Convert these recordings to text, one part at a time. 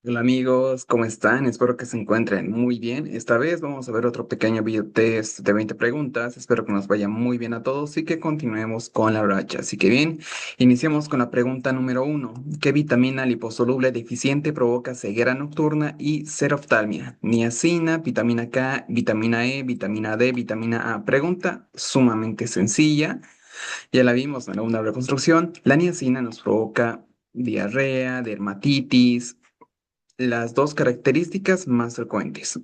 Hola amigos, ¿cómo están? Espero que se encuentren muy bien. Esta vez vamos a ver otro pequeño video test de 20 preguntas. Espero que nos vaya muy bien a todos y que continuemos con la racha. Así que bien, iniciemos con la pregunta número uno. ¿Qué vitamina liposoluble deficiente provoca ceguera nocturna y xeroftalmia? Niacina, vitamina K, vitamina E, vitamina D, vitamina A. Pregunta sumamente sencilla. Ya la vimos en una reconstrucción. La niacina nos provoca diarrea, dermatitis, las dos características más frecuentes.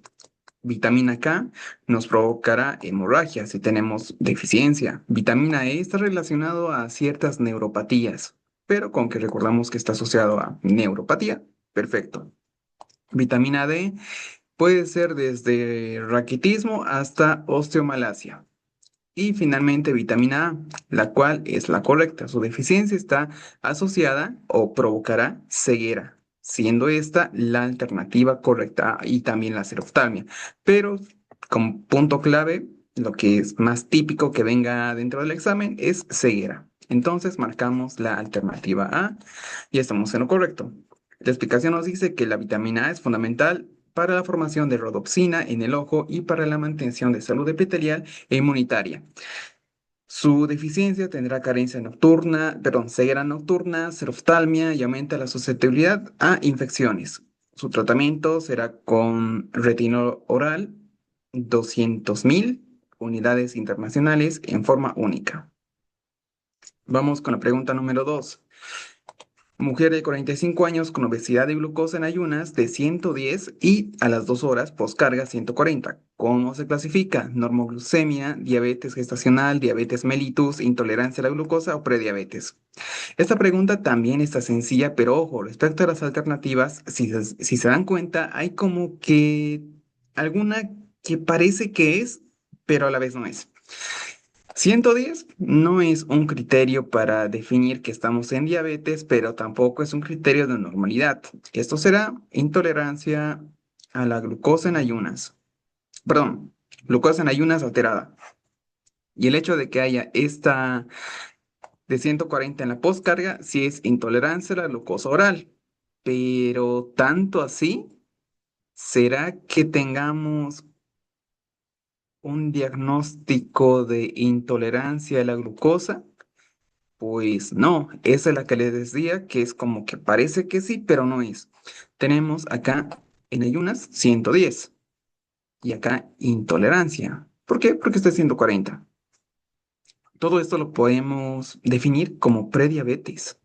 Vitamina K nos provocará hemorragia si tenemos deficiencia. Vitamina E está relacionado a ciertas neuropatías, pero con que recordamos que está asociado a neuropatía, perfecto. Vitamina D puede ser desde raquitismo hasta osteomalacia. Y finalmente vitamina A, la cual es la correcta. Su deficiencia está asociada o provocará ceguera, siendo esta la alternativa correcta y también la xeroftalmia. Pero como punto clave, lo que es más típico que venga dentro del examen es ceguera. Entonces marcamos la alternativa A y estamos en lo correcto. La explicación nos dice que la vitamina A es fundamental para la formación de rodopsina en el ojo y para la mantención de salud epitelial e inmunitaria. Su deficiencia tendrá carencia nocturna, perdón, ceguera nocturna, xeroftalmia y aumenta la susceptibilidad a infecciones. Su tratamiento será con retinol oral, 200.000 unidades internacionales en forma única. Vamos con la pregunta número 2. Mujer de 45 años con obesidad y glucosa en ayunas de 110 y a las 2 horas poscarga 140. ¿Cómo se clasifica? Normoglucemia, diabetes gestacional, diabetes mellitus, intolerancia a la glucosa o prediabetes. Esta pregunta también está sencilla, pero ojo, respecto a las alternativas, si se dan cuenta, hay como que alguna que parece que es, pero a la vez no es. 110 no es un criterio para definir que estamos en diabetes, pero tampoco es un criterio de normalidad. Esto será intolerancia a la glucosa en ayunas. Perdón, glucosa en ayunas alterada. Y el hecho de que haya esta de 140 en la postcarga, sí es intolerancia a la glucosa oral. Pero tanto así, ¿será que tengamos un diagnóstico de intolerancia a la glucosa? Pues no, esa es la que les decía, que es como que parece que sí, pero no es. Tenemos acá en ayunas 110 y acá intolerancia. ¿Por qué? Porque está 140. Todo esto lo podemos definir como prediabetes.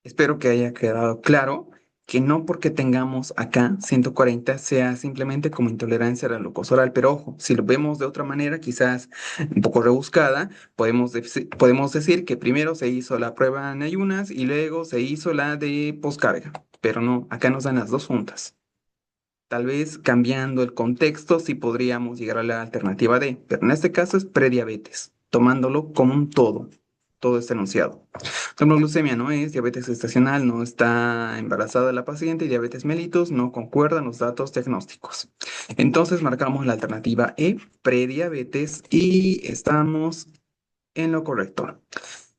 Espero que haya quedado claro que no porque tengamos acá 140 sea simplemente como intolerancia a la glucosa oral, pero ojo, si lo vemos de otra manera, quizás un poco rebuscada, podemos decir que primero se hizo la prueba en ayunas y luego se hizo la de poscarga, pero no, acá nos dan las dos juntas. Tal vez cambiando el contexto sí podríamos llegar a la alternativa D, pero en este caso es prediabetes, tomándolo como un todo este enunciado. Glucemia no es, diabetes gestacional no está embarazada la paciente y diabetes mellitus no concuerdan los datos diagnósticos. Entonces marcamos la alternativa E, prediabetes, y estamos en lo correcto.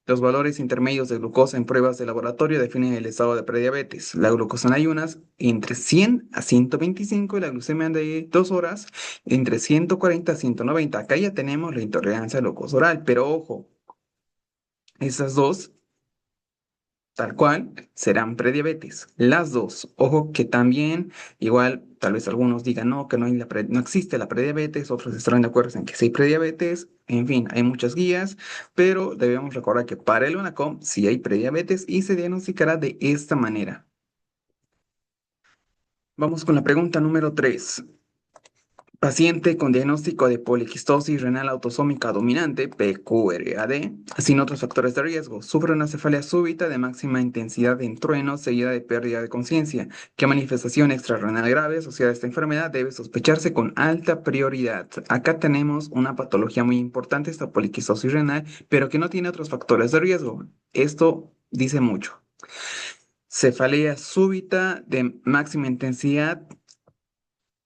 Los valores intermedios de glucosa en pruebas de laboratorio definen el estado de prediabetes. La glucosa en ayunas entre 100 a 125 y la glucemia de 2 horas entre 140 a 190. Acá ya tenemos la intolerancia a glucosa oral, pero ojo, esas dos tal cual, serán prediabetes. Las dos. Ojo que también, igual, tal vez algunos digan no, que no existe la prediabetes, otros estarán de acuerdo en que sí hay prediabetes. En fin, hay muchas guías, pero debemos recordar que para el UNACOM sí hay prediabetes y se diagnosticará de esta manera. Vamos con la pregunta número 3. Paciente con diagnóstico de poliquistosis renal autosómica dominante, PQRAD, sin otros factores de riesgo, sufre una cefalea súbita de máxima intensidad en truenos seguida de pérdida de conciencia. ¿Qué manifestación extrarrenal grave asociada a esta enfermedad debe sospecharse con alta prioridad? Acá tenemos una patología muy importante, esta poliquistosis renal, pero que no tiene otros factores de riesgo. Esto dice mucho. Cefalea súbita de máxima intensidad.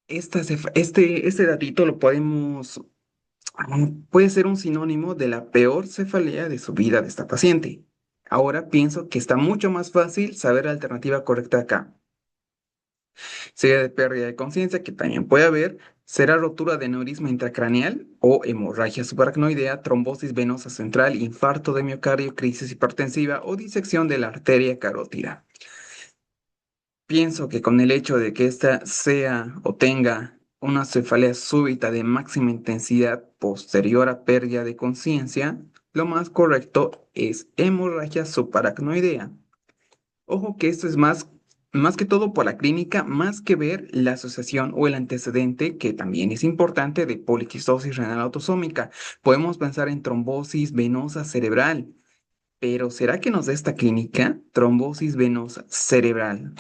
Este datito lo podemos, puede ser un sinónimo de la peor cefalea de su vida de esta paciente. Ahora pienso que está mucho más fácil saber la alternativa correcta acá. Sería de pérdida de conciencia, que también puede haber. Será rotura de aneurisma intracraneal o hemorragia subaracnoidea, trombosis venosa central, infarto de miocardio, crisis hipertensiva o disección de la arteria carótida. Pienso que con el hecho de que ésta sea o tenga una cefalea súbita de máxima intensidad posterior a pérdida de conciencia, lo más correcto es hemorragia subaracnoidea. Ojo que esto es más que todo por la clínica, más que ver la asociación o el antecedente, que también es importante, de poliquistosis renal autosómica. Podemos pensar en trombosis venosa cerebral, pero ¿será que nos da esta clínica? Trombosis venosa cerebral.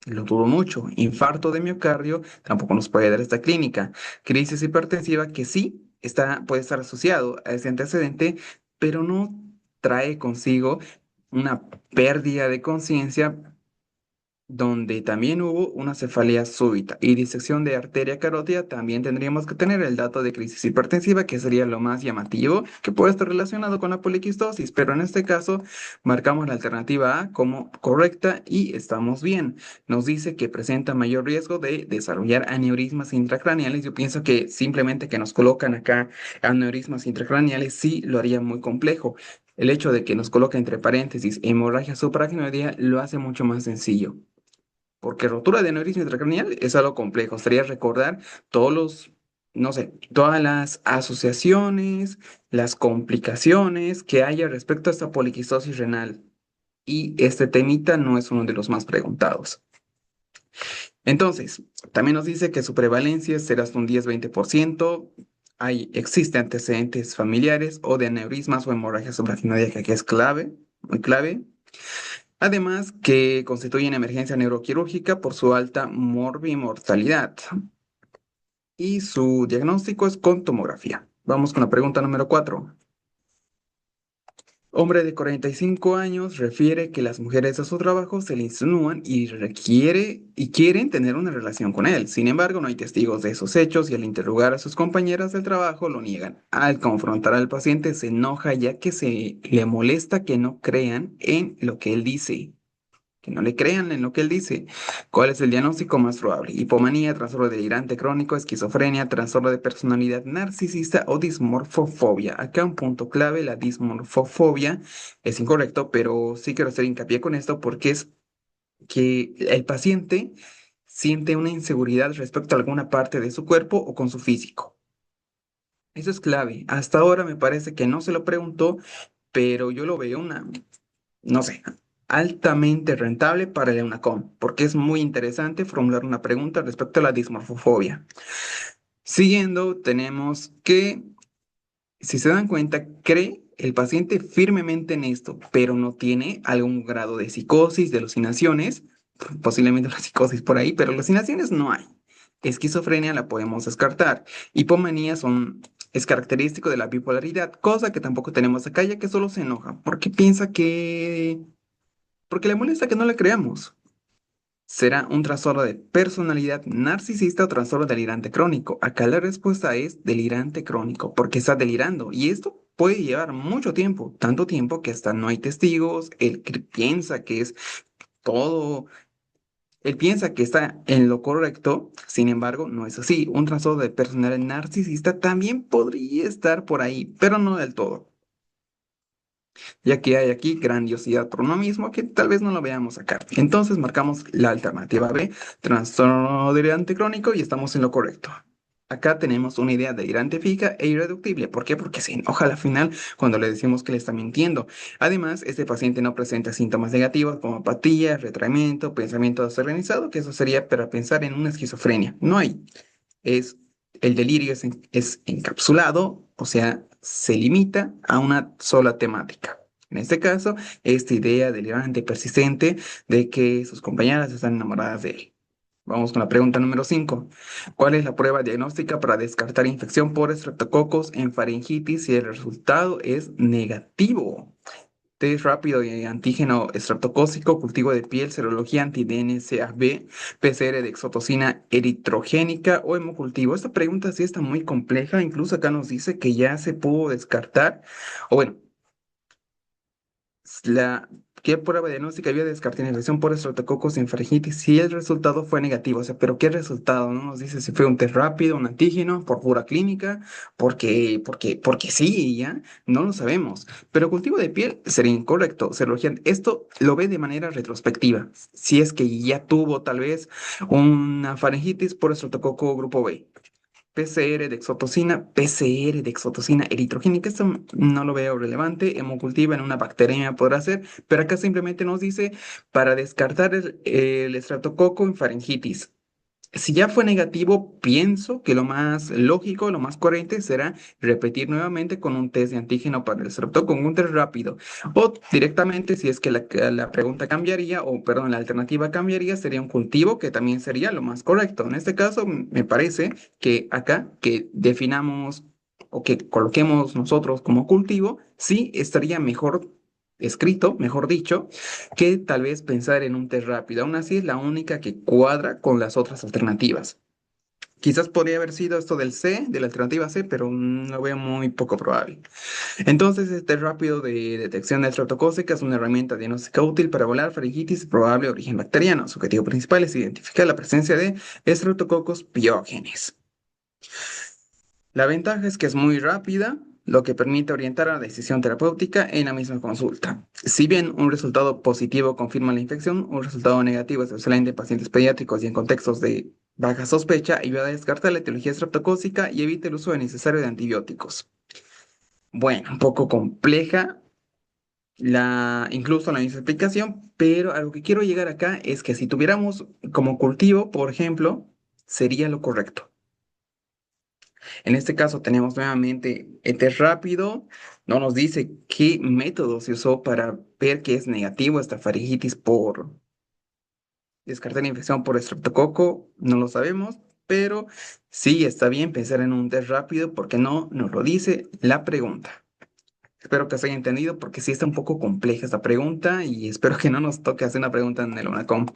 Lo dudo mucho. Infarto de miocardio tampoco nos puede dar esta clínica. Crisis hipertensiva, que sí puede estar asociado a ese antecedente, pero no trae consigo una pérdida de conciencia donde también hubo una cefalea súbita y disección de arteria carótida. También tendríamos que tener el dato de crisis hipertensiva, que sería lo más llamativo, que puede estar relacionado con la poliquistosis, pero en este caso marcamos la alternativa A como correcta y estamos bien. Nos dice que presenta mayor riesgo de desarrollar aneurismas intracraneales. Yo pienso que simplemente que nos colocan acá aneurismas intracraneales sí lo haría muy complejo. El hecho de que nos coloque entre paréntesis hemorragia supraracnoidea lo hace mucho más sencillo. Porque rotura de aneurisma intracraneal es algo complejo. Sería recordar todos los, no sé, todas las asociaciones, las complicaciones que haya respecto a esta poliquistosis renal. Y este temita no es uno de los más preguntados. Entonces, también nos dice que su prevalencia será hasta un 10-20%. Existe antecedentes familiares o de aneurismas o hemorragia supraracnoidea, que es clave, muy clave. Además, que constituyen emergencia neuroquirúrgica por su alta morbimortalidad. Y su diagnóstico es con tomografía. Vamos con la pregunta número 4. Hombre de 45 años refiere que las mujeres de su trabajo se le insinúan y quieren tener una relación con él. Sin embargo, no hay testigos de esos hechos y al interrogar a sus compañeras del trabajo lo niegan. Al confrontar al paciente se enoja, ya que se le molesta que no crean en lo que él dice. Que no le crean en lo que él dice. ¿Cuál es el diagnóstico más probable? Hipomanía, trastorno delirante crónico, esquizofrenia, trastorno de personalidad narcisista o dismorfofobia. Acá un punto clave: la dismorfofobia es incorrecto, pero sí quiero hacer hincapié con esto porque es que el paciente siente una inseguridad respecto a alguna parte de su cuerpo o con su físico. Eso es clave. Hasta ahora me parece que no se lo preguntó, pero yo lo veo no sé, altamente rentable para el EUNACOM, porque es muy interesante formular una pregunta respecto a la dismorfofobia. Siguiendo, tenemos que, si se dan cuenta, cree el paciente firmemente en esto, pero no tiene algún grado de psicosis, de alucinaciones, posiblemente la psicosis por ahí, pero alucinaciones no hay. Esquizofrenia la podemos descartar. Hipomanía es característico de la bipolaridad, cosa que tampoco tenemos acá, ya que solo se enoja, porque piensa que porque le molesta que no le creamos. ¿Será un trastorno de personalidad narcisista o trastorno delirante crónico? Acá la respuesta es delirante crónico, porque está delirando y esto puede llevar mucho tiempo, tanto tiempo que hasta no hay testigos. Piensa que es todo, él piensa que está en lo correcto, sin embargo, no es así. Un trastorno de personalidad narcisista también podría estar por ahí, pero no del todo, ya que hay aquí grandiosidad por uno mismo que tal vez no lo veamos acá. Entonces marcamos la alternativa B, trastorno delirante crónico, y estamos en lo correcto. Acá tenemos una idea delirante fija e irreductible. ¿Por qué? Porque se enoja al final cuando le decimos que le está mintiendo. Además, este paciente no presenta síntomas negativos como apatía, retraimiento, pensamiento desorganizado, que eso sería para pensar en una esquizofrenia. No hay. Es, el delirio es encapsulado, o sea, se limita a una sola temática. En este caso, esta idea delirante persistente de que sus compañeras están enamoradas de él. Vamos con la pregunta número 5. ¿Cuál es la prueba diagnóstica para descartar infección por estreptococos en faringitis si el resultado es negativo? Test rápido de antígeno estreptocócico, cultivo de piel, serología anti-DNCA-B, PCR de exotocina eritrogénica o hemocultivo. Esta pregunta sí está muy compleja, incluso acá nos dice que ya se pudo descartar, o bueno, la, ¿qué prueba diagnóstica había de descartar infección por estreptococos en faringitis si el resultado fue negativo? O sea, pero ¿qué resultado? No nos dice si fue un test rápido, un antígeno, por pura clínica, porque sí, y ya, no lo sabemos. Pero cultivo de piel sería incorrecto. Serología, esto lo ve de manera retrospectiva. Si es que ya tuvo tal vez una faringitis por estreptococo grupo B. PCR de exotocina eritrogénica, esto no lo veo relevante, hemocultiva en una bacteria podrá ser, pero acá simplemente nos dice para descartar el estreptococo en faringitis. Si ya fue negativo, pienso que lo más lógico, lo más coherente será repetir nuevamente con un test de antígeno para el streptococo, con un test rápido. O directamente, si es que la pregunta cambiaría, o perdón, la alternativa cambiaría, sería un cultivo, que también sería lo más correcto. En este caso, me parece que acá, que definamos o que coloquemos nosotros como cultivo, sí estaría mejor escrito, mejor dicho, que tal vez pensar en un test rápido. Aún así es la única que cuadra con las otras alternativas. Quizás podría haber sido esto del C, de la alternativa C, pero lo veo muy poco probable. Entonces, este rápido de detección de estreptocócica es una herramienta diagnóstica útil para evaluar faringitis de probable origen bacteriano. Su objetivo principal es identificar la presencia de estreptococos piógenes. La ventaja es que es muy rápida, lo que permite orientar a la decisión terapéutica en la misma consulta. Si bien un resultado positivo confirma la infección, un resultado negativo es excelente en pacientes pediátricos y en contextos de baja sospecha ayuda a descartar la etiología estreptocócica y evita el uso innecesario de antibióticos. Bueno, un poco compleja incluso la misma explicación, pero a lo que quiero llegar acá es que si tuviéramos como cultivo, por ejemplo, sería lo correcto. En este caso tenemos nuevamente el test rápido, no nos dice qué método se usó para ver que es negativo esta faringitis por descartar la infección por estreptococo, no lo sabemos, pero sí está bien pensar en un test rápido porque no nos lo dice la pregunta. Espero que se haya entendido porque sí está un poco compleja esta pregunta y espero que no nos toque hacer una pregunta en el UNACOM.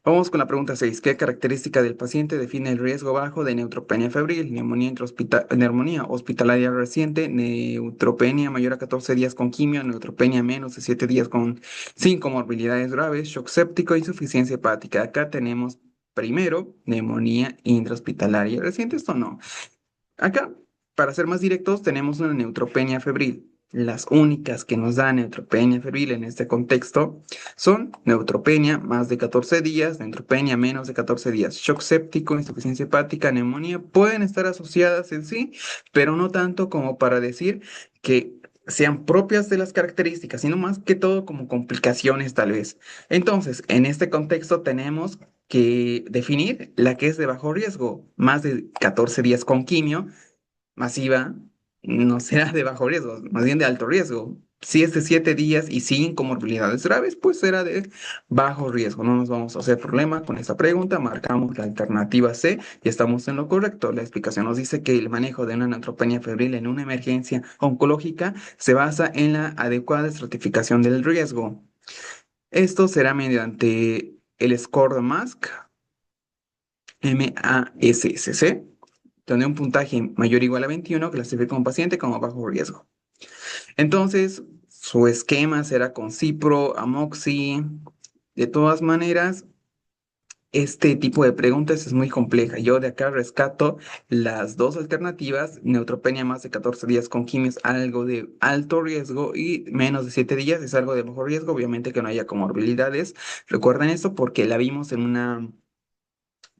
Vamos con la pregunta 6. ¿Qué característica del paciente define el riesgo bajo de neutropenia febril, neumonía hospitalaria reciente, neutropenia mayor a 14 días con quimio, neutropenia menos de 7 días sin comorbilidades graves, shock séptico, insuficiencia hepática? Acá tenemos primero neumonía intrahospitalaria reciente, esto no. Acá, para ser más directos, tenemos una neutropenia febril. Las únicas que nos dan neutropenia febril en este contexto son neutropenia más de 14 días, neutropenia menos de 14 días, shock séptico, insuficiencia hepática, neumonía, pueden estar asociadas en sí, pero no tanto como para decir que sean propias de las características, sino más que todo como complicaciones tal vez. Entonces, en este contexto tenemos que definir la que es de bajo riesgo, más de 14 días con quimio masiva, no será de bajo riesgo, más bien de alto riesgo. Si es de 7 días y sin comorbilidades graves, pues será de bajo riesgo. No nos vamos a hacer problema con esta pregunta. Marcamos la alternativa C y estamos en lo correcto. La explicación nos dice que el manejo de una neutropenia febril en una emergencia oncológica se basa en la adecuada estratificación del riesgo. Esto será mediante el score de MASC, MASSC, donde un puntaje mayor o igual a 21 clasifica a un paciente como bajo riesgo. Entonces, su esquema será con cipro, amoxi. De todas maneras, este tipo de preguntas es muy compleja. Yo de acá rescato las dos alternativas: neutropenia más de 14 días con quimios, algo de alto riesgo, y menos de 7 días es algo de bajo riesgo. Obviamente que no haya comorbilidades. Recuerden esto porque la vimos en una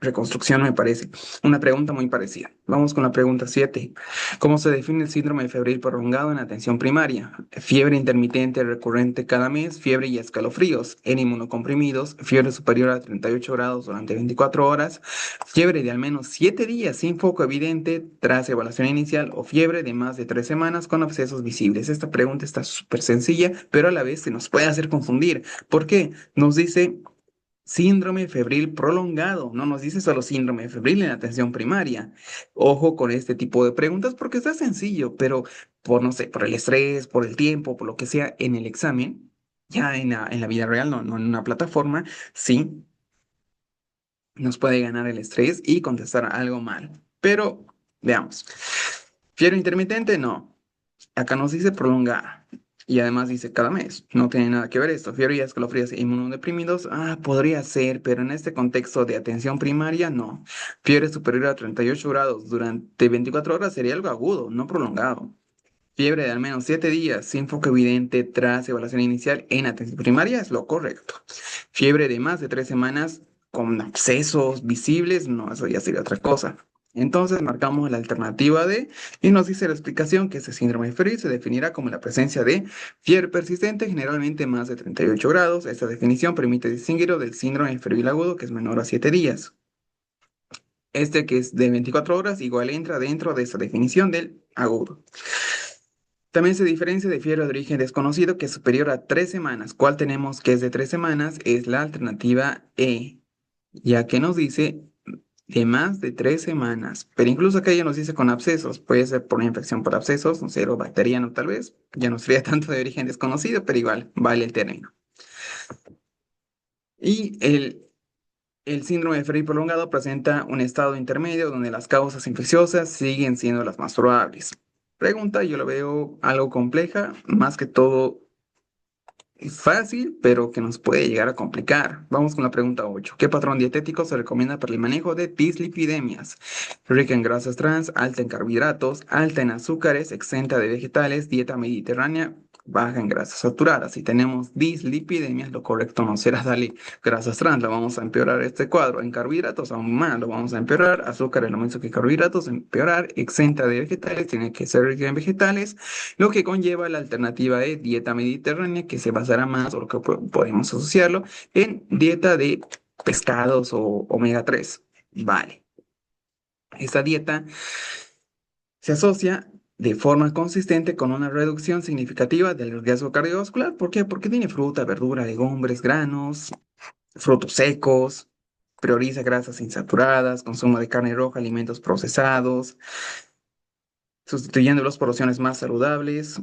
reconstrucción, me parece. Una pregunta muy parecida. Vamos con la pregunta 7. ¿Cómo se define el síndrome febril prolongado en atención primaria? Fiebre intermitente recurrente cada mes, fiebre y escalofríos, en inmunocomprimidos, fiebre superior a 38 grados durante 24 horas, fiebre de al menos 7 días sin foco evidente tras evaluación inicial o fiebre de más de 3 semanas con abscesos visibles. Esta pregunta está súper sencilla, pero a la vez se nos puede hacer confundir. ¿Por qué? Nos dice síndrome febril prolongado, no nos dice solo síndrome febril en atención primaria. Ojo con este tipo de preguntas porque está sencillo, pero por, no sé, por el estrés, por el tiempo, por lo que sea en el examen, ya en la vida real, no en una plataforma, sí, nos puede ganar el estrés y contestar algo mal. Pero veamos. Fiebre intermitente, no. Acá nos dice prolongada. Y además dice cada mes. No tiene nada que ver esto. Fiebre y escalofríos e inmunodeprimidos. Podría ser, pero en este contexto de atención primaria, no. Fiebre superior a 38 grados durante 24 horas sería algo agudo, no prolongado. Fiebre de al menos 7 días sin foco evidente tras evaluación inicial en atención primaria es lo correcto. Fiebre de más de 3 semanas con abscesos visibles, no, eso ya sería otra cosa. Entonces marcamos la alternativa D y nos dice la explicación que este síndrome febril se definirá como la presencia de fiebre persistente, generalmente más de 38 grados. Esta definición permite distinguirlo del síndrome febril agudo, que es menor a 7 días. Este que es de 24 horas igual entra dentro de esta definición del agudo. También se diferencia de fiebre de origen desconocido que es superior a 3 semanas. ¿Cuál tenemos que es de 3 semanas? Es la alternativa E, ya que nos dice de más de 3 semanas. Pero incluso acá ya nos dice con abscesos. Puede ser por una infección por abscesos, un cero bacteriano tal vez. Ya no sería tanto de origen desconocido, pero igual vale el término. Y el síndrome de Febrile prolongado presenta un estado intermedio donde las causas infecciosas siguen siendo las más probables. Pregunta, yo lo veo algo compleja, más que todo es fácil, pero que nos puede llegar a complicar. Vamos con la pregunta 8. ¿Qué patrón dietético se recomienda para el manejo de dislipidemias? Rica en grasas trans, alta en carbohidratos, alta en azúcares, exenta de vegetales, dieta mediterránea, baja en grasas saturadas. Si tenemos dislipidemias, lo correcto no será darle grasas trans, lo vamos a empeorar este cuadro. En carbohidratos, aún más, lo vamos a empeorar. Azúcar es lo mismo que carbohidratos, empeorar. Exenta de vegetales, tiene que ser rica en vegetales, lo que conlleva la alternativa de dieta mediterránea, que se basará más, o lo que podemos asociarlo, en dieta de pescados o omega 3. Vale. Esta dieta se asocia de forma consistente con una reducción significativa del riesgo cardiovascular. ¿Por qué? Porque tiene fruta, verdura, legumbres, granos, frutos secos, prioriza grasas insaturadas, consumo de carne roja, alimentos procesados, sustituyéndolos por opciones más saludables.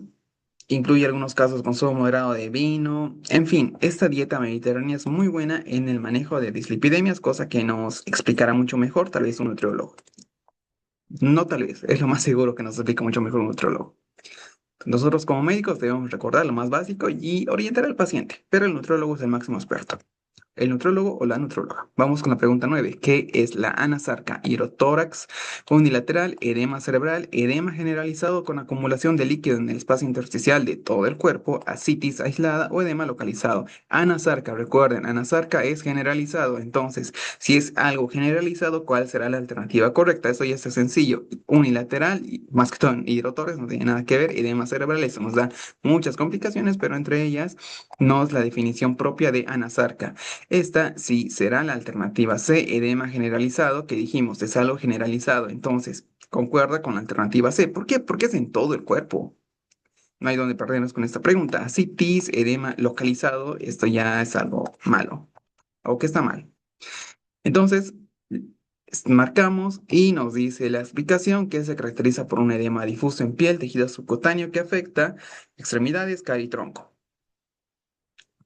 Incluye algunos casos consumo moderado de vino. En fin, esta dieta mediterránea es muy buena en el manejo de dislipidemias, cosa que nos explicará mucho mejor tal vez un nutriólogo. No tal vez, es lo más seguro que nos explica mucho mejor un nutriólogo. Nosotros como médicos debemos recordar lo más básico y orientar al paciente, pero el nutriólogo es el máximo experto. El nutrólogo o la nutróloga. Vamos con la pregunta 9. ¿Qué es la anasarca? Hirotórax unilateral, edema cerebral, edema generalizado con acumulación de líquido en el espacio intersticial de todo el cuerpo, ascitis aislada o edema localizado. Anasarca, recuerden, anasarca es generalizado. Entonces, si es algo generalizado, ¿cuál será la alternativa correcta? Eso ya está sencillo. Unilateral, y más que todo en hirotórax, no tiene nada que ver. Edema cerebral, eso nos da muchas complicaciones, pero entre ellas no es la definición propia de anasarca. Esta sí será la alternativa C, edema generalizado, que dijimos, es algo generalizado. Entonces, concuerda con la alternativa C. ¿Por qué? Porque es en todo el cuerpo. No hay donde perdernos con esta pregunta. Ascitis, edema localizado, esto ya es algo malo o que está mal. Entonces, marcamos y nos dice la explicación que se caracteriza por un edema difuso en piel, tejido subcutáneo que afecta extremidades, cara y tronco.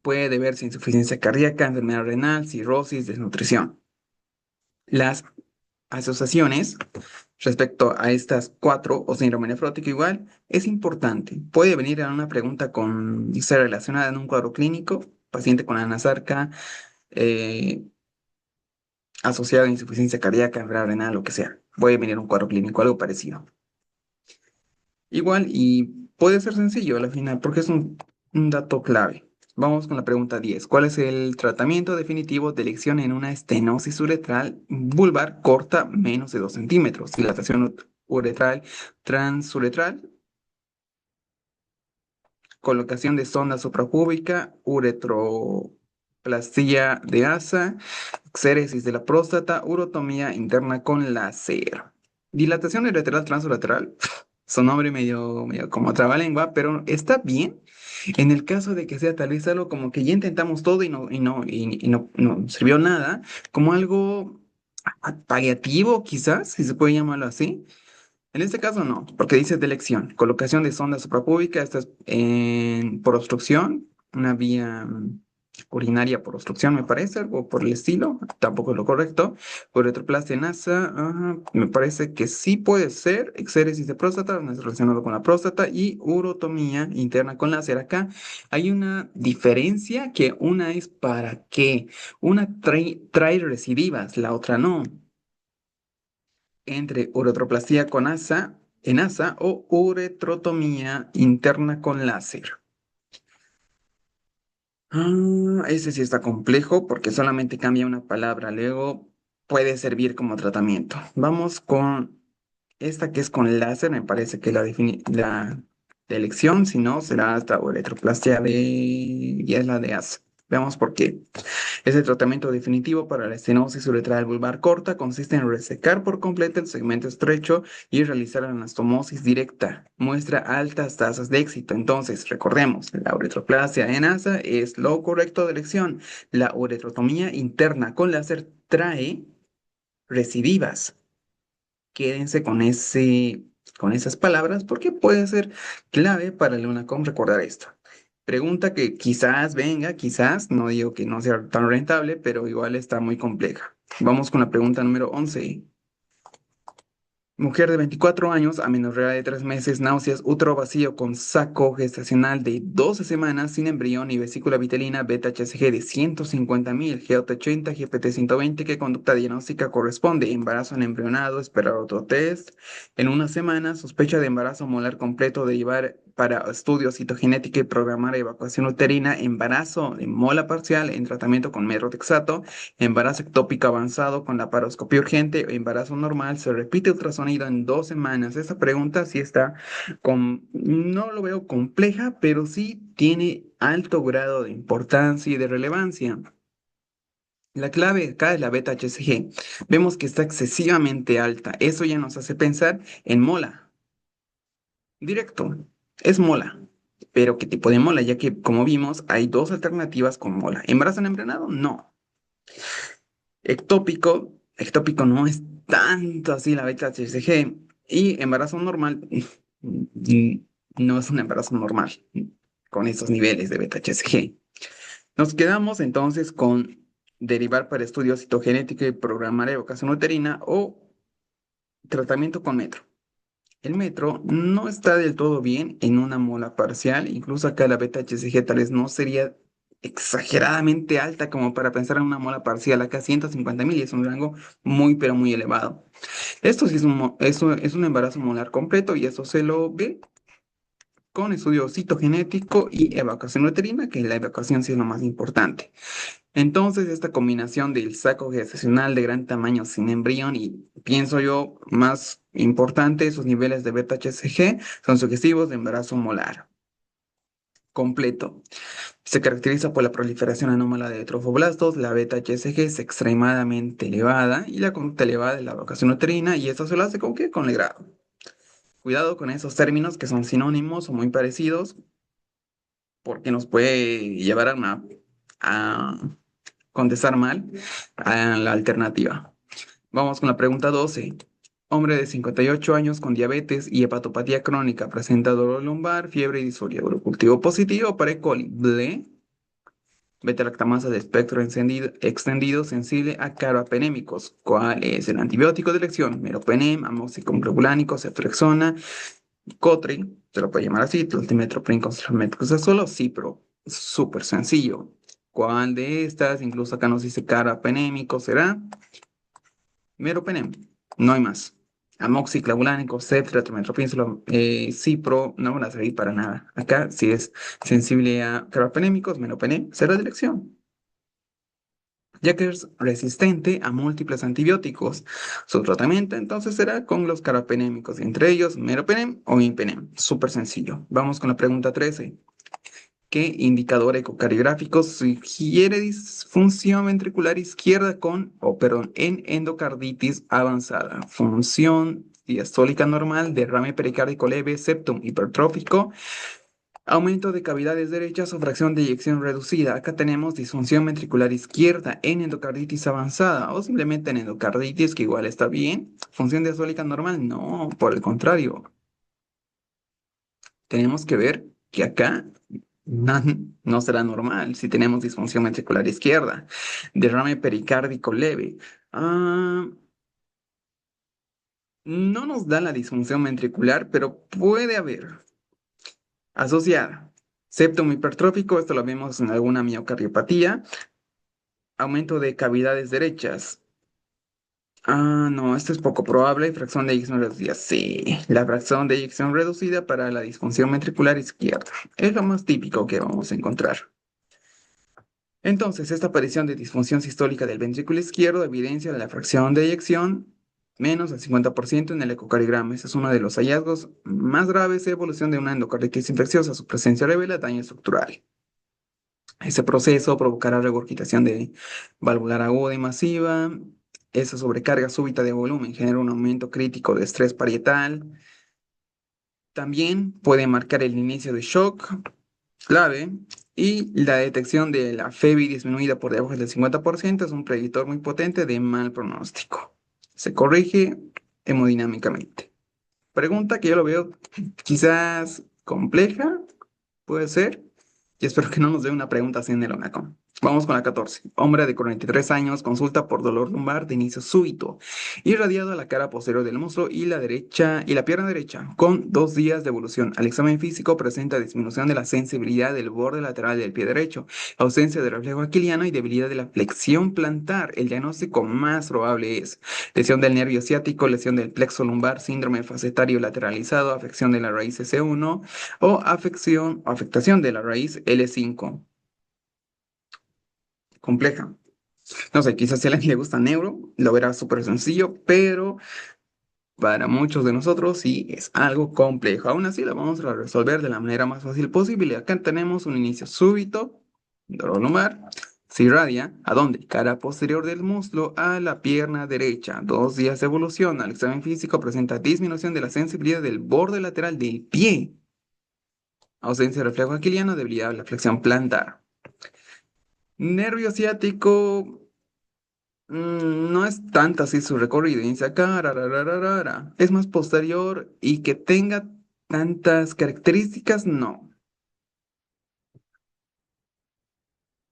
Puede deberse a insuficiencia cardíaca, enfermedad renal, cirrosis, desnutrición. Las asociaciones respecto a estas cuatro o síndrome nefrótico igual es importante. Puede venir a una pregunta con ser relacionada en un cuadro clínico, paciente con anasarca, eh, asociado a insuficiencia cardíaca, enfermedad renal, lo que sea. Puede venir un cuadro clínico, algo parecido. Igual, y puede ser sencillo al final, porque es un dato clave. Vamos con la pregunta 10. ¿Cuál es el tratamiento definitivo de elección en una estenosis uretral vulvar corta menos de 2 centímetros? Dilatación uretral transuretral, colocación de sonda suprapúbica, uretroplastía de asa, exéresis de la próstata, urotomía interna con láser. Dilatación uretral transuretral, su nombre medio como trabalengua, pero está bien en el caso de que sea tal vez algo como que ya intentamos todo y no sirvió nada, como algo paliativo quizás, si se puede llamarlo así. En este caso no, porque dice de elección, colocación de sonda suprapúbica, esta es por obstrucción, una vía urinaria por obstrucción, me parece, algo por el estilo, tampoco es lo correcto. Uretroplasia en asa, me parece que sí puede ser, exéresis de próstata, no es relacionado con la próstata, y urotomía interna con láser. Acá hay una diferencia que una es para qué, una trae recidivas, la otra no, entre uretroplastía con asa, en asa o uretrotomía interna con láser. Ese sí está complejo porque solamente cambia una palabra, luego puede servir como tratamiento. Vamos con esta que es con láser, me parece que la elección, si no, será hasta uretroplastia y es la de ASA. Veamos por qué. Es el tratamiento definitivo para la estenosis uretral vulvar corta. Consiste en resecar por completo el segmento estrecho y realizar la anastomosis directa. Muestra altas tasas de éxito. Entonces, recordemos, la uretroplasia en asa es lo correcto de elección. La uretrotomía interna con láser trae recidivas. Quédense con esas palabras porque puede ser clave para el UNACOM recordar esto. Pregunta que quizás venga, quizás, no digo que no sea tan rentable, pero igual está muy compleja. Vamos con la pregunta número 11. Mujer de 24 años, amenorrea de 3 meses, náuseas, útero vacío con saco gestacional de 12 semanas, sin embrión y vesícula vitelina, beta-HCG de 150.000, GOT80, GPT-120. ¿Qué conducta diagnóstica corresponde? Embarazo en embrionado, esperar otro test. En una semana, sospecha de embarazo molar completo, derivar para estudio citogenética y programar evacuación uterina, embarazo en mola parcial en tratamiento con metrotexato, embarazo ectópico avanzado con laparoscopia urgente o embarazo normal, se repite ultrasonido en 2 semanas. Esta pregunta sí está no lo veo compleja, pero sí tiene alto grado de importancia y de relevancia. La clave acá es la beta-HCG. Vemos que está excesivamente alta. Eso ya nos hace pensar en mola. Directo, es mola. Pero ¿qué tipo de mola? Ya que, como vimos, hay dos alternativas con mola. ¿Embarazo en embrionado? No. Ectópico no es tanto así la beta-HCG. Y embarazo normal, mm, no es un embarazo normal con esos niveles de beta-HCG. Nos quedamos entonces con derivar para estudio citogenético y programar evocación uterina o tratamiento con metro. El metro no está del todo bien en una mola parcial, incluso acá la beta-HCG tal vez no sería exageradamente alta como para pensar en una mola parcial, acá 150.000 y es un rango muy pero muy elevado. Esto sí es un embarazo molar completo y eso se lo ve con estudio citogenético y evacuación uterina, que la evacuación sí es lo más importante. Entonces, esta combinación del saco gestacional de gran tamaño sin embrión y pienso yo más importante, sus niveles de beta-HCG son sugestivos de embarazo molar completo. Se caracteriza por la proliferación anómala de trofoblastos, la beta-HCG es extremadamente elevada y la conducta elevada de la evacuación uterina y esto se lo hace con qué? Con el grado. Cuidado con esos términos que son sinónimos o muy parecidos porque nos puede llevar a contestar mal a la alternativa. Vamos con la pregunta 12. Hombre de 58 años con diabetes y hepatopatía crónica, presenta dolor lumbar, fiebre y disforia. Cultivo positivo para E. coli. Ble. Beta-lactamasa de espectro extendido sensible a carapenémicos. ¿Cuál es el antibiótico de elección? Meropenem, amoxicillin clavulánico, ceftriaxona, Cotri, se lo puede llamar así, Toltimetropin con solo Cipro. Súper sencillo. ¿Cuál de estas? Incluso acá nos dice carapenémico, ¿será? Meropenem, no hay más. Amoxiclavulánico, Ceftra, Toltimetropin, Cipro, no van a servir para nada. Acá, si es sensible a carapenémicos, Meropenem será de elección, ya que es resistente a múltiples antibióticos. Su tratamiento entonces será con los carapenémicos, entre ellos meropenem o impenem. Súper sencillo. Vamos con la pregunta 13. ¿Qué indicador ecocardiográfico sugiere disfunción ventricular izquierda en endocarditis avanzada? Función diastólica normal, derrame pericárdico leve, septum hipertrófico, aumento de cavidades derechas o fracción de eyección reducida. Acá tenemos disfunción ventricular izquierda en endocarditis avanzada o simplemente en endocarditis, que igual está bien. Función diastólica normal, no, por el contrario. Tenemos que ver que acá No, no será normal si tenemos disfunción ventricular izquierda. Derrame pericárdico leve. Ah, no nos da la disfunción ventricular, pero puede haber asociada. Septum hipertrófico, esto lo vemos en alguna miocardiopatía. Aumento de cavidades derechas. No, esto es poco probable. Fracción de eyección reducida. Sí, la fracción de eyección reducida para la disfunción ventricular izquierda. Es lo más típico que vamos a encontrar. Entonces, esta aparición de disfunción sistólica del ventrículo izquierdo evidencia la fracción de eyección menos del 50% en el ecocardiograma. Ese es uno de los hallazgos más graves de evolución de una endocarditis infecciosa. Su presencia revela daño estructural. Ese proceso provocará regurgitación de valvular aguda y masiva. Esa sobrecarga súbita de volumen genera un aumento crítico de estrés parietal. También puede marcar el inicio de shock clave y la detección de la FEBI disminuida por debajo del 50% es un predictor muy potente de mal pronóstico. Se corrige hemodinámicamente. Pregunta que yo lo veo quizás compleja, puede ser. Y espero que no nos dé una pregunta así en el ONACOM. Vamos con la 14. Hombre de 43 años consulta por dolor lumbar de inicio súbito, irradiado a la cara posterior del muslo y la derecha y la pierna derecha, con 2 días de evolución. Al examen físico presenta disminución de la sensibilidad del borde lateral del pie derecho, ausencia de reflejo aquiliano y debilidad de la flexión plantar. El diagnóstico más probable es lesión del nervio ciático, lesión del plexo lumbar, síndrome facetario lateralizado, afección de la raíz S1 o afección o afectación de la raíz L5. Compleja. No sé, quizás si a alguien le gusta neuro, lo verá súper sencillo, pero para muchos de nosotros sí es algo complejo. Aún así, lo vamos a resolver de la manera más fácil posible. Acá tenemos un inicio súbito, dolor lumbar. Se irradia, ¿a dónde? Cara posterior del muslo a la pierna derecha. 2 días de evolución. Al examen físico presenta disminución de la sensibilidad del borde lateral del pie. Ausencia de reflejo aquiliano, debilidad de la flexión plantar. Nervio ciático, no es tanto así su recorrido. Dice acá, es más posterior y que tenga tantas características, no.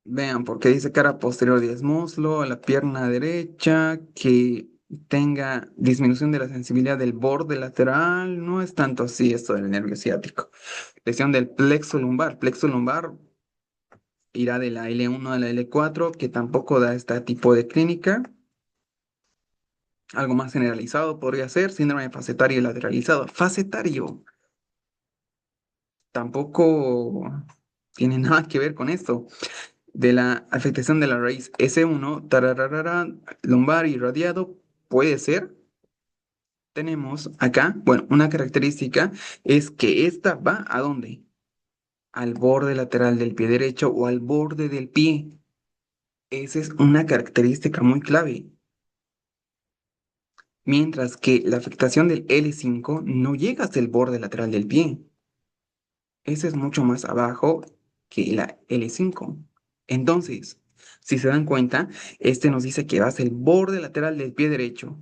Vean, porque dice cara posterior del muslo, a la pierna derecha, que tenga disminución de la sensibilidad del borde lateral, no es tanto así esto del nervio ciático. Lesión del plexo lumbar irá de la L1 a la L4, que tampoco da este tipo de clínica. Algo más generalizado podría ser síndrome facetario lateralizado. Facetario tampoco tiene nada que ver con esto. De la afectación de la raíz S1, tarararara, lumbar irradiado, puede ser. Tenemos acá, bueno, una característica es que esta va ¿a dónde? Al borde lateral del pie derecho o al borde del pie. Esa es una característica muy clave. Mientras que la afectación del L5 no llega hasta el borde lateral del pie. Ese es mucho más abajo que la L5. Entonces, si se dan cuenta, este nos dice que va hasta el borde lateral del pie derecho.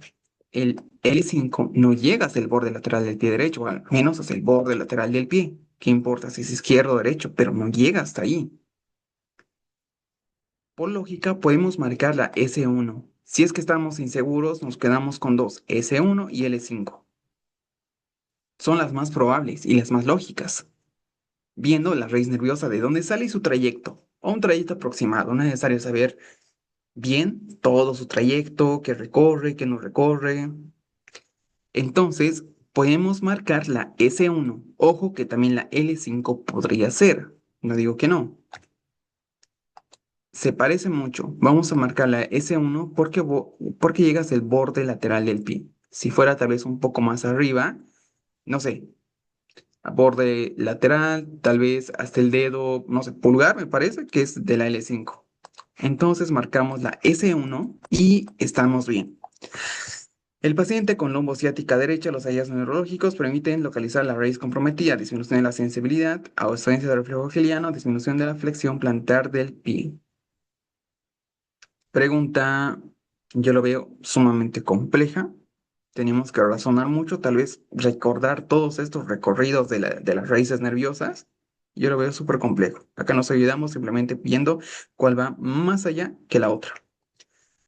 El L5 no llega hasta el borde lateral del pie derecho, o al menos hasta el borde lateral del pie. ¿Qué importa si es izquierdo o derecho? Pero no llega hasta ahí. Por lógica, podemos marcar la S1. Si es que estamos inseguros, nos quedamos con dos, S1 y L5. Son las más probables y las más lógicas. Viendo la raíz nerviosa de dónde sale y su trayecto, o un trayecto aproximado. No es necesario saber bien todo su trayecto, qué recorre, qué no recorre. Entonces, podemos marcar la S1. Ojo que también la L5 podría ser. No digo que no. Se parece mucho. Vamos a marcar la S1 porque llegas del borde lateral del pie. Si fuera tal vez un poco más arriba, no sé, a borde lateral, tal vez hasta el dedo, no sé, pulgar, me parece, que es de la L5. Entonces marcamos la S1 y estamos bien. El paciente con lombociática derecha, los hallazgos neurológicos permiten localizar la raíz comprometida, disminución de la sensibilidad, ausencia de reflejo geliano, disminución de la flexión plantar del pie. Pregunta, yo lo veo sumamente compleja. Tenemos que razonar mucho, tal vez recordar todos estos recorridos de las raíces nerviosas Yo lo veo súper complejo. Acá nos ayudamos simplemente viendo cuál va más allá que la otra.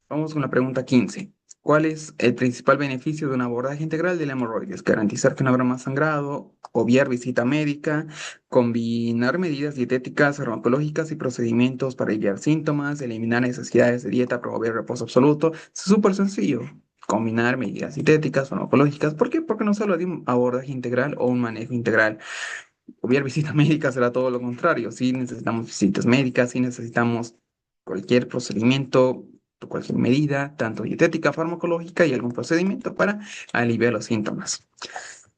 Vamos con la pregunta 15. ¿Cuál es el principal beneficio de un abordaje integral de la hemorroides? Garantizar que no habrá más sangrado, obviar visita médica, combinar medidas dietéticas, farmacológicas y procedimientos para aliviar síntomas, eliminar necesidades de dieta, promover reposo absoluto. Es súper sencillo. Combinar medidas dietéticas, farmacológicas. ¿Por qué? Porque no solo de un abordaje integral o un manejo integral. Obviar visita médica será todo lo contrario. Si necesitamos visitas médicas, si necesitamos cualquier procedimiento, cualquier medida, tanto dietética, farmacológica y algún procedimiento para aliviar los síntomas.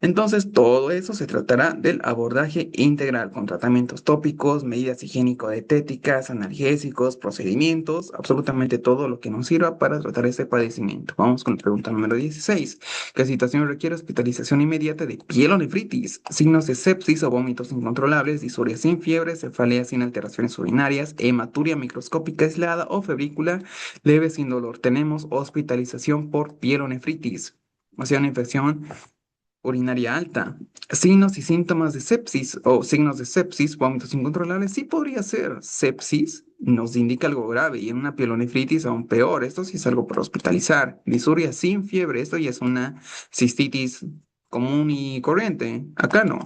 Entonces, todo eso se tratará del abordaje integral con tratamientos tópicos, medidas higiénico-dietéticas, analgésicos, procedimientos, absolutamente todo lo que nos sirva para tratar este padecimiento. Vamos con la pregunta número 16. ¿Qué situación requiere hospitalización inmediata de pielonefritis? Signos de sepsis o vómitos incontrolables, disuria sin fiebre, cefalea sin alteraciones urinarias, hematuria microscópica aislada o febrícula leve sin dolor. Tenemos hospitalización por pielonefritis. O sea, una infección urinaria alta. Signos y síntomas de sepsis o signos de sepsis, vómitos incontrolables, sí podría ser. Sepsis nos indica algo grave y en una pielonefritis aún peor. Esto sí es algo para hospitalizar. Disuria sin fiebre, esto ya es una cistitis común y corriente. Acá no.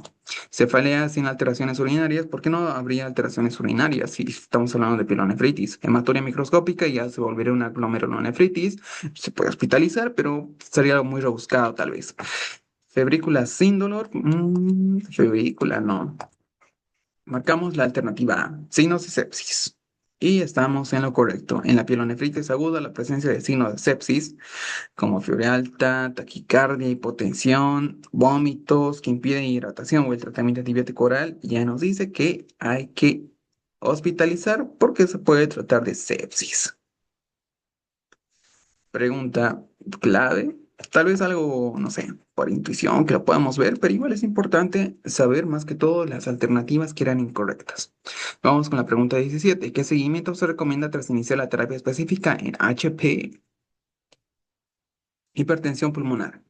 Cefalea sin alteraciones urinarias, ¿por qué no habría alteraciones urinarias si estamos hablando de pielonefritis? Hematuria microscópica ya se volvería una glomerulonefritis, se puede hospitalizar, pero sería algo muy rebuscado tal vez. Febrícula sin dolor. Febrícula, no. Marcamos la alternativa A, signos de sepsis. Y estamos en lo correcto. En la pielonefritis aguda, la presencia de signos de sepsis, como fiebre alta, taquicardia, hipotensión, vómitos que impiden hidratación o el tratamiento antibiótico oral, ya nos dice que hay que hospitalizar porque se puede tratar de sepsis. Pregunta clave, tal vez algo, no sé, por intuición que lo podamos ver, pero igual es importante saber más que todo las alternativas que eran incorrectas. Vamos con la pregunta 17. ¿Qué seguimiento se recomienda tras iniciar la terapia específica en HP? Hipertensión pulmonar,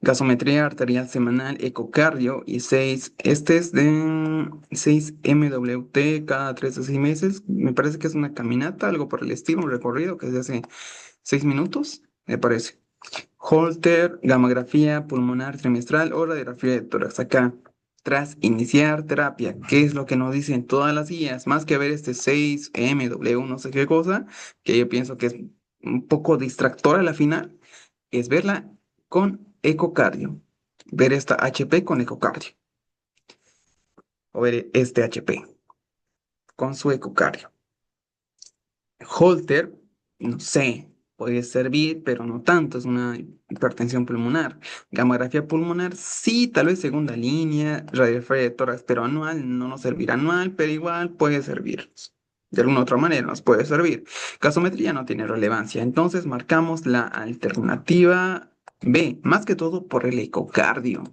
gasometría arterial semanal, ecocardio y 6, este es de 6 MWT cada 3 a 6 meses. Me parece que es una caminata, algo por el estilo, un recorrido que se hace 6 minutos, me parece. Holter, gamografía pulmonar trimestral o radiografía de tórax. Acá, tras iniciar terapia, ¿qué es lo que nos dicen todas las guías? Más que ver este 6MW, no sé qué cosa, que yo pienso que es un poco distractora a la final, es verla con ecocardio. Ver esta HP con ecocardio. O ver este HP con su ecocardio. Holter, no sé, puede servir, pero no tanto, es una hipertensión pulmonar. Gamografía pulmonar, sí, tal vez segunda línea, radiografía de tórax, pero anual, no nos servirá anual, pero igual puede servir. De alguna otra manera nos puede servir. Gasometría no tiene relevancia, entonces marcamos la alternativa B, más que todo por el ecocardio.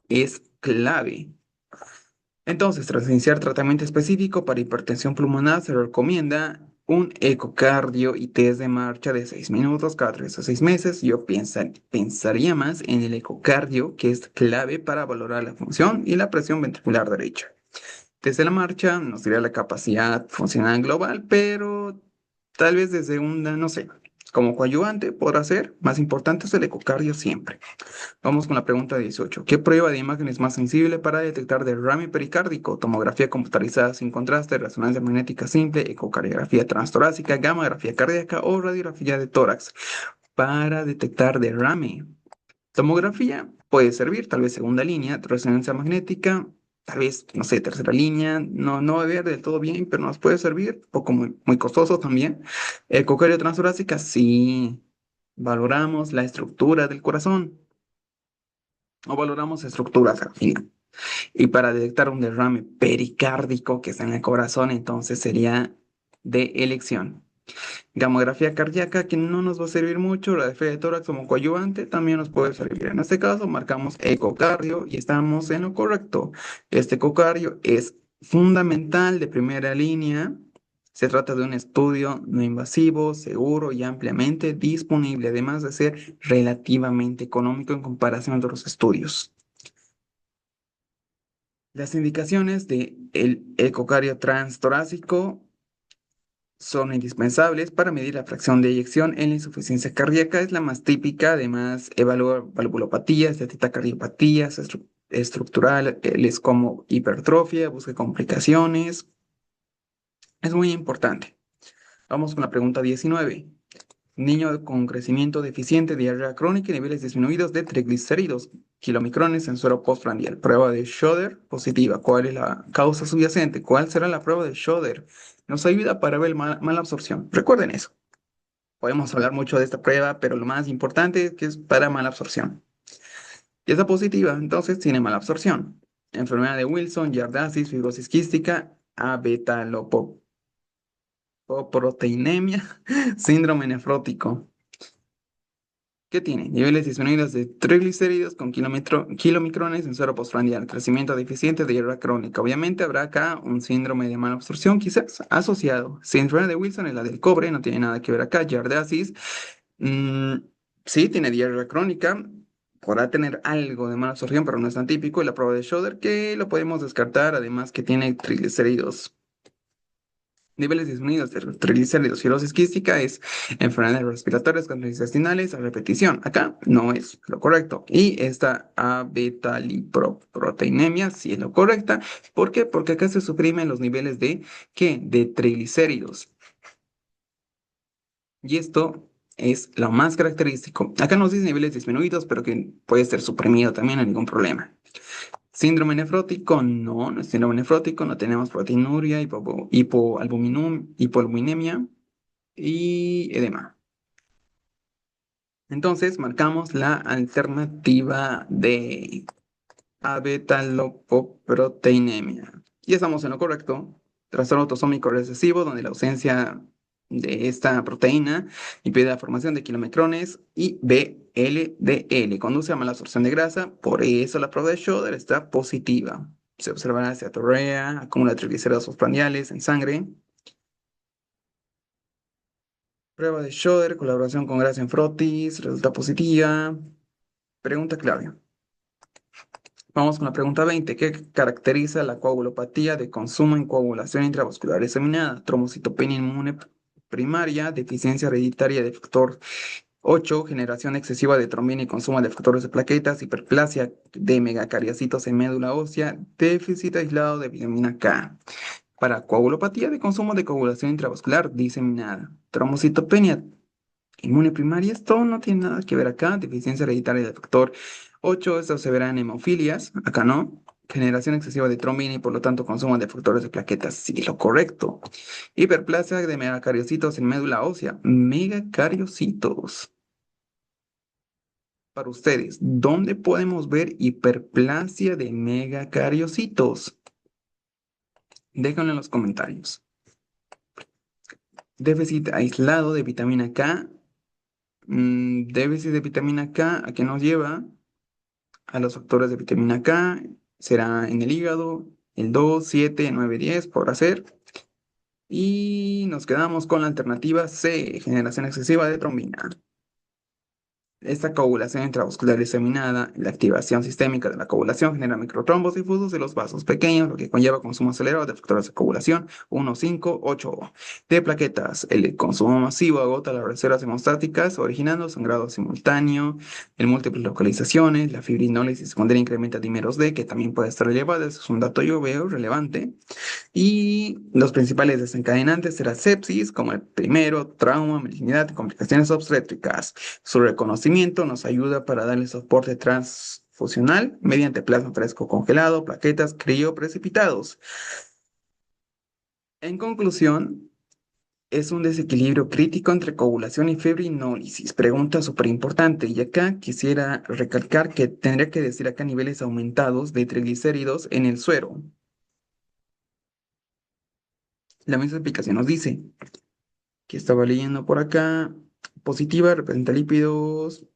Es clave. Entonces, tras iniciar tratamiento específico para hipertensión pulmonar, se recomienda un ecocardio y test de marcha de 6 minutos cada 3 a 6 meses. Yo pensaría más en el ecocardio, que es clave para valorar la función y la presión ventricular derecha. Desde la marcha nos dirá la capacidad funcional global, pero tal vez desde una, no sé, como coadyuvante podrá ser. Más importante es el ecocardio siempre. Vamos con la pregunta 18. ¿Qué prueba de imagen es más sensible para detectar derrame pericárdico? Tomografía computarizada sin contraste, resonancia magnética simple, ecocardiografía transtorácica, gamografía cardíaca o radiografía de tórax para detectar derrame. Tomografía puede servir, tal vez segunda línea, resonancia magnética, tal vez, no sé, tercera línea, no va a ver del todo bien, pero nos puede servir, poco muy costoso también. Ecocardio transtorácica, sí, valoramos la estructura del corazón o valoramos estructuras al final. Y para detectar un derrame pericárdico que está en el corazón, entonces sería de elección. Gamografía cardíaca, que no nos va a servir mucho, la de tórax como coadyuvante también nos puede servir. En este caso, marcamos ecocardio y estamos en lo correcto. Este ecocardio es fundamental de primera línea. Se trata de un estudio no invasivo, seguro y ampliamente disponible, además de ser relativamente económico en comparación a otros estudios. Las indicaciones de el ecocardio transtorácico son indispensables para medir la fracción de eyección en la insuficiencia cardíaca. Es la más típica, además evalúa valvulopatías, cardiopatías estructural, es como hipertrofia, busca complicaciones. Es muy importante. Vamos con la pregunta 19. Niño con crecimiento deficiente, diarrea crónica y niveles disminuidos de triglicéridos, kilomicrones en suero postprandial. Prueba de Schroeder positiva. ¿Cuál es la causa subyacente? ¿Cuál será la prueba de Schroeder? Nos ayuda para ver mala absorción. Recuerden eso. Podemos hablar mucho de esta prueba, pero lo más importante es que es para mala absorción. Y esa positiva, entonces tiene mala absorción. Enfermedad de Wilson, yardasis, fibrosis quística, abetaloproteinemia, síndrome nefrótico. ¿Qué tiene? Niveles disminuidos de triglicéridos con kilomicrones en suero postprandial, crecimiento deficiente de hierba crónica. Obviamente habrá acá un síndrome de mala absorción, quizás asociado. Si enfermedad de Wilson es la del cobre, no tiene nada que ver acá. Yardasis, mm, sí, tiene diarrea crónica, podrá tener algo de mala absorción, pero no es tan típico. Y la prueba de Schroeder, que lo podemos descartar, además que tiene triglicéridos. Niveles disminuidos de triglicéridos, cirrosis quística es enfermedades respiratorias gastrointestinales a repetición. Acá no es lo correcto. Y esta abetaliproteinemia sí es lo correcta. ¿Por qué? Porque acá se suprimen los niveles de ¿qué? De triglicéridos. Y esto es lo más característico. Acá nos dice niveles disminuidos, pero que puede ser suprimido también, no hay ningún problema. Síndrome nefrótico, no es síndrome nefrótico, no tenemos proteinuria, hipoalbuminemia y edema. Entonces marcamos la alternativa de abetalipoproteinemia. Y estamos en lo correcto. Trastorno autosómico recesivo, donde la ausencia de esta proteína impide la formación de kilomicrones y VLDL. Conduce a mala absorción de grasa, por eso la prueba de Schroeder está positiva. Se observará ceatorrea, acumula triglicéridos postprandiales en sangre. Prueba de Schroeder, colaboración con grasa en frotis, resulta positiva. Pregunta clave. Vamos con la pregunta 20. ¿Qué caracteriza la coagulopatía de consumo en coagulación intravascular diseminada? Trombocitopenia inmune primaria, deficiencia hereditaria de factor 8, generación excesiva de trombina y consumo de factores de plaquetas, hiperplasia de megacariocitos en médula ósea, déficit aislado de vitamina K. Para coagulopatía de consumo de coagulación intravascular diseminada. Trombocitopenia inmune primaria, esto no tiene nada que ver acá. Deficiencia hereditaria de factor 8, esto se verá en hemofilias, acá no. Generación excesiva de trombina y por lo tanto consumo de factores de plaquetas, sí, lo correcto. Hiperplasia de megacariocitos en médula ósea, megacariocitos. Para ustedes, ¿dónde podemos ver hiperplasia de megacariocitos? Déjenlo en los comentarios. Déficit aislado de vitamina K. Déficit de vitamina K, ¿a qué nos lleva? A los factores de vitamina K, será en el hígado, el 2, 7, 9, 10, podrá ser. Y nos quedamos con la alternativa C, generación excesiva de trombina. Esta coagulación intravascular diseminada, la activación sistémica de la coagulación genera microtrombos difusos de los vasos pequeños, lo que conlleva consumo acelerado de factores de coagulación 1, 5, 8 de plaquetas. El consumo masivo agota las reservas hemostáticas, originando sangrado simultáneo en múltiples localizaciones. La fibrinólisis secundaria incrementa dímeros D, que también puede estar elevada. Eso es un dato yo veo relevante. Y los principales desencadenantes serán sepsis, como el primero, trauma, malignidad y complicaciones obstétricas. Su reconocimiento nos ayuda para darle soporte transfusional mediante plasma fresco congelado, plaquetas crioprecipitados. En conclusión, es un desequilibrio crítico entre coagulación y fibrinólisis. Pregunta súper importante. Y acá quisiera recalcar que tendría que decir acá niveles aumentados de triglicéridos en el suero. La misma explicación nos dice que estaba leyendo por acá. Positiva, representa lípidos.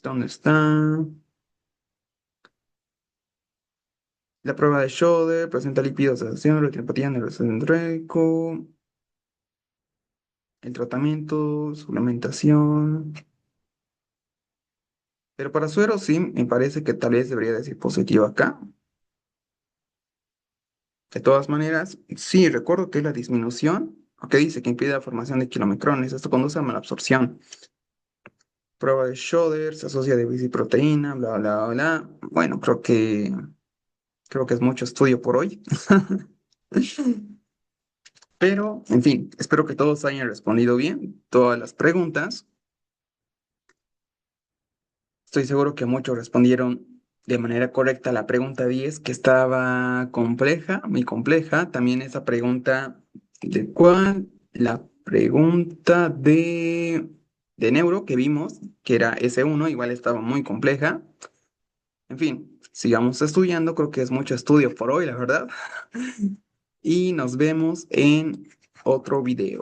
¿Dónde está? La prueba de Schroeder presenta lípidos de asociación, retinopatía neurocentrico. El tratamiento, suplementación. Pero para suero sí, me parece que tal vez debería decir positivo acá. De todas maneras, sí, recuerdo que la disminución, que dice que impide la formación de kilomicrones, esto conduce a malabsorción. Prueba de Schroeder, se asocia a déficit de proteína, bla, bla, bla. Bueno, creo que es mucho estudio por hoy. Pero, en fin, espero que todos hayan respondido bien todas las preguntas. Estoy seguro que muchos respondieron de manera correcta la pregunta 10, que estaba compleja, muy compleja. También esa pregunta de cuál, la pregunta de neuro que vimos, que era S1, igual estaba muy compleja. En fin, sigamos estudiando, creo que es mucho estudio por hoy, la verdad. Y nos vemos en otro video.